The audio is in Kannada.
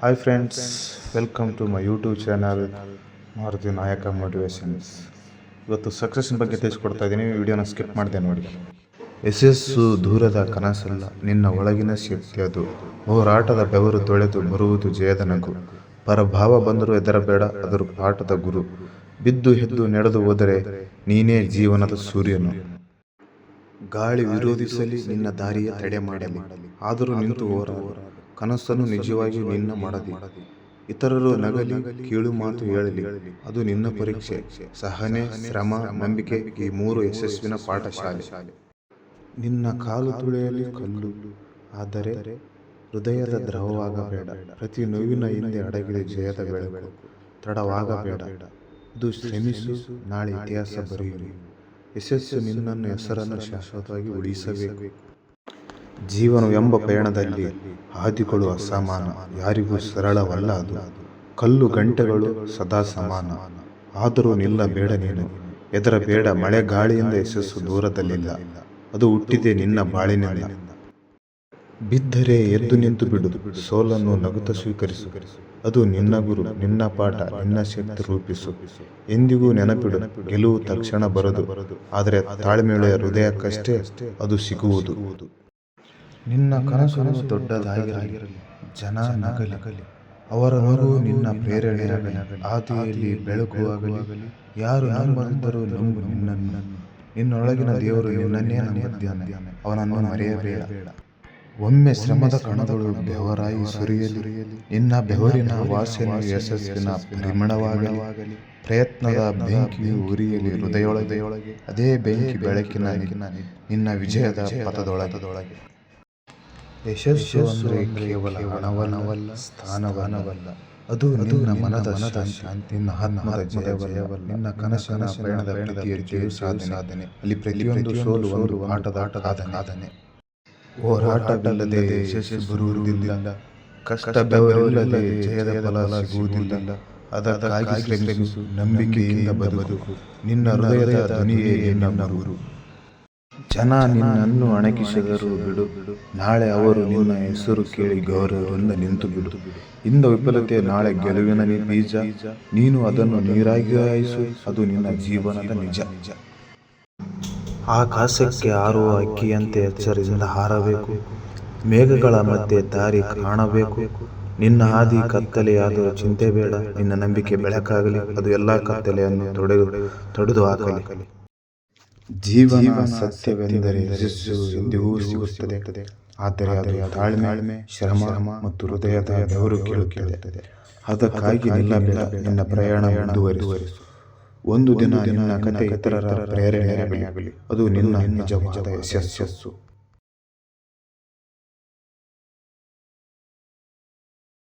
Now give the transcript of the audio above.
Hi friends, welcome to my YouTube channel Maruti Nayak motivations. ಇವತ್ತು ಸಕ್ಸಸ್ಸಿನ ಬಗ್ಗೆ ತಿಳಿಸ್ಕೊಡ್ತಾ ಇದ್ದೀನಿ. ವಿಡಿಯೋನ ಸ್ಕಿಪ್ ಮಾಡಿದೆ ನೋಡಿ. ಯಶಸ್ಸು ದೂರದ ಕನಸಲ್ಲ, ನಿನ್ನ ಒಳಗಿನ ಶಕ್ತಿ ಅದು. ಹೋರಾಟದ ಬೆವರು ತೊಳೆದು ಬರುವುದು ಜಯದ ನಗು. ಪರಭಾವ ಬಂದರೂ ಹೆದರಬೇಡ, ಅದರ ಪಾಠದ ಗುರು. ಬಿದ್ದು ಎದ್ದು ನಡೆದು ಹೋದರೆ ನೀನೇ ಜೀವನದ ಸೂರ್ಯನು. ಗಾಳಿ ವಿರೋಧಿಸಲಿ, ನಿನ್ನ ದಾರಿಯ ತಡೆ ಮಾಡಲಿ, ಆದರೂ ನಿಂತು ಹೋರಾಡು. ಕನಸನ್ನು ನಿಜವಾಗಿ ನಿನ್ನ ಮಾಡದಿ. ಇತರರು ನಗಲಿ, ಕೀಳು ಮಾತು ಹೇಳಲಿ, ಅದು ನಿನ್ನ ಪರೀಕ್ಷೆ. ಸಹನೆ, ಶ್ರಮ, ನಂಬಿಕೆ ಈ ಮೂರು ಯಶಸ್ವಿನ ಪಾಠಶಾಲೆ. ನಿನ್ನ ಕಾಲು ತುಳಿಯಲಿ ಕಲ್ಲು, ಆದರೆ ಹೃದಯದ ದ್ರವವಾಗಬೇಡ. ಪ್ರತಿ ನೋವಿನ ಹಿಂದೆ ಅಡಗಿದೆ ಜಯದ ಬೆಳಕು. ತಡವಾಗಬೇಡ, ಇದು ಶ್ರಮಿಸು, ನಾಳೆ ಇತಿಹಾಸ ಬರೆಯಿರಿ. ಯಶಸ್ಸು ನಿನ್ನನ್ನು ಹೆಸರನ್ನು ಶಾಶ್ವತವಾಗಿ ಉಳಿಸಬೇಕು. ಜೀವನವೆಂಬ ಪಯಣದಲ್ಲಿ ಹಾದಿಗಳು ಅಸಮಾನ, ಯಾರಿಗೂ ಸರಳವಲ್ಲ ಅದು. ಕಲ್ಲು ಗಂಟೆಗಳು ಸದಾ ಸಮಾನ, ಆದರೂ ನಿಲ್ಲಬೇಡ ನೀನು. ಹೆದರಬೇಡ, ಮಳೆ ಗಾಳಿಯಿಂದ ಯಶಸ್ಸು ದೂರದಲ್ಲಿಲ್ಲ, ಅದು ಹುಟ್ಟಿದೆ ನಿನ್ನ ಬಾಳಿನಿಂದ. ಬಿದ್ದರೆ ಎದ್ದು ನಿಂತು ಬಿಡು, ಸೋಲನ್ನು ನಗುತ್ತ ಸ್ವೀಕರಿಸು. ಅದು ನಿನ್ನ ಗುರು, ನಿನ್ನ ಪಾಠ, ನಿನ್ನ ಶಕ್ತಿ ರೂಪಿಸು. ಎಂದಿಗೂ ನೆನಪಿಡು, ಗೆಲುವು ತಕ್ಷಣ ಬರದು, ಆದರೆ ತಾಳ್ಮೆಯುಳ್ಳ ಹೃದಯಕ್ಕಷ್ಟೇ ಅದು ಸಿಗುವುದು. ನಿನ್ನ ಕನಸುಗಳು ದೊಡ್ಡದಾಗಿರಲಿ, ಜನ ನಗಲಿ, ಅವರ ನಗು ನಿನ್ನ ಪ್ರೇರಣೆಯಾಗಲಿ. ಹಾದಿಯಲ್ಲಿ ಬೆಳಕು ಆಗಲಿ, ಯಾರು ನಂಬದಿದ್ದರೂ ನಂಬು ನಿನ್ನನ್ನು. ನಿನ್ನೊಳಗಿನ ದೇವರು ನಿನ್ನನ್ನೇ ನಂಬಿದ್ದಾನೆ, ಅವನನ್ನು ಮರೆಯಬೇಡ. ಒಮ್ಮೆ ಶ್ರಮದ ಕಣಗಳು ಬೆವರಾಯಿ ಸುರಿಯಲಿ, ನಿನ್ನ ಬೆವರಿನ ವಾಸನೆ ಯಶಸ್ಸಿನ ಪರಿಮಳವಾಗಲಿ. ಪ್ರಯತ್ನದ ಬೆಂಕಿಯು ಉರಿಯಲಿ ಹೃದಯೊಳಗೆ, ಅದೇ ಬೆಂಕಿ ಬೆಳಕಿನ ನಿನ್ನ ವಿಜಯದ ಪಥದೊಳಗೆ. ಯಶಸ್ಸು ಅಂದರೆ ಕೇವಲ ಹಣವಲ್ಲ, ಸ್ಥಾನವಲ್ಲ, ಅದು ನಿನ್ನ ಮನದ ಶಾಂತಿ, ನಿನ್ನ ಆತ್ಮದ ಜಯವಲ್ಲ. ನಿನ್ನ ಕನಸಿನ ಪಯಣದ ಪ್ರೀತಿಯ ಸಾಧನೆ. ಅಲ್ಲಿ ಪ್ರತಿಯೊಂದು ಸೋಲು ಒಂದು ಆಟದ ಸಾಧನೆ. ಹೋರಾಟವಿಲ್ಲದೆ ಯಶಸ್ಸು ಬರುವುದಿಲ್ಲ, ಕಷ್ಟ ಬೆವರಿಲ್ಲದೆ ಜಯದ ಫಲ ಸಿಗುವುದಿಲ್ಲ. ಅದಕ್ಕಾಗಿ ಶ್ರಮಿಸು, ನಂಬಿಕೆಯಿಂದ ಬದುಕು. ನಿನ್ನ ಹೃದಯದ ಧ್ವನಿಯೇ ನಿನ್ನ ಗುರು. ಜನ ನಿನ್ನನ್ನು ಅಣಕಿಸಿದರೂ ಬಿಡು, ನಾಳೆ ಅವರು ನಿನ್ನ ಹೆಸರು ಕೇಳಿ ಗೌರವದಿಂದ ನಿಂತು ಬಿಡು. ಇಂದ ವಿಫಲತೆ ನಾಳೆ ಗೆಲುವಿನ ಬೀಜ, ನೀನು ಅದನ್ನು ನೀರಾಗಿ ಹಾಯಿಸು, ಅದು ನಿನ್ನ ಜೀವನದ ನಿಜ. ಆಕಾಶಕ್ಕೆ ಹಾರುವ ಅಕ್ಕಿಯಂತೆ ಎಚ್ಚರದಿಂದ ಹಾರಬೇಕು, ಮೇಘಗಳ ಮಧ್ಯೆ ದಾರಿ ಕಾಣಬೇಕು. ನಿನ್ನ ಹಾದಿ ಕತ್ತಲೆಯಾದರೂ ಚಿಂತೆ ಬೇಡ, ನಿನ್ನ ನಂಬಿಕೆ ಬೆಳಕಾಗಲಿ, ಅದು ಎಲ್ಲ ಕತ್ತಲೆಯನ್ನು ತೊಡೆದು ಹಾಕಲಿ. ಜೀವನ ಸತ್ಯವೆಂದರೆ ಯಶಸ್ಸು ಎಂದಿಗೂ ಸಿಗುತ್ತದೆ, ಆದರೆ ಅದು ತಾಳ್ಮೆ, ಶ್ರಮ ಮತ್ತು ಹೃದಯದ ಬೆವರು ಕೇಳುತ್ತದೆ. ಅದಕ್ಕಾಗಿ ನಿಲ್ಲಬೇಡ, ನಿನ್ನ ಪ್ರಯಾಣ ಮುಂದುವರಿಸು. ಒಂದು ದಿನ ನಿನ್ನ ಕತೆ ಇತರರ ಪ್ರೇರಣೆಯಾಗಲಿ, ಅದು ನಿನ್ನ ನಿಜವಾದ ಯಶಸ್ಸು.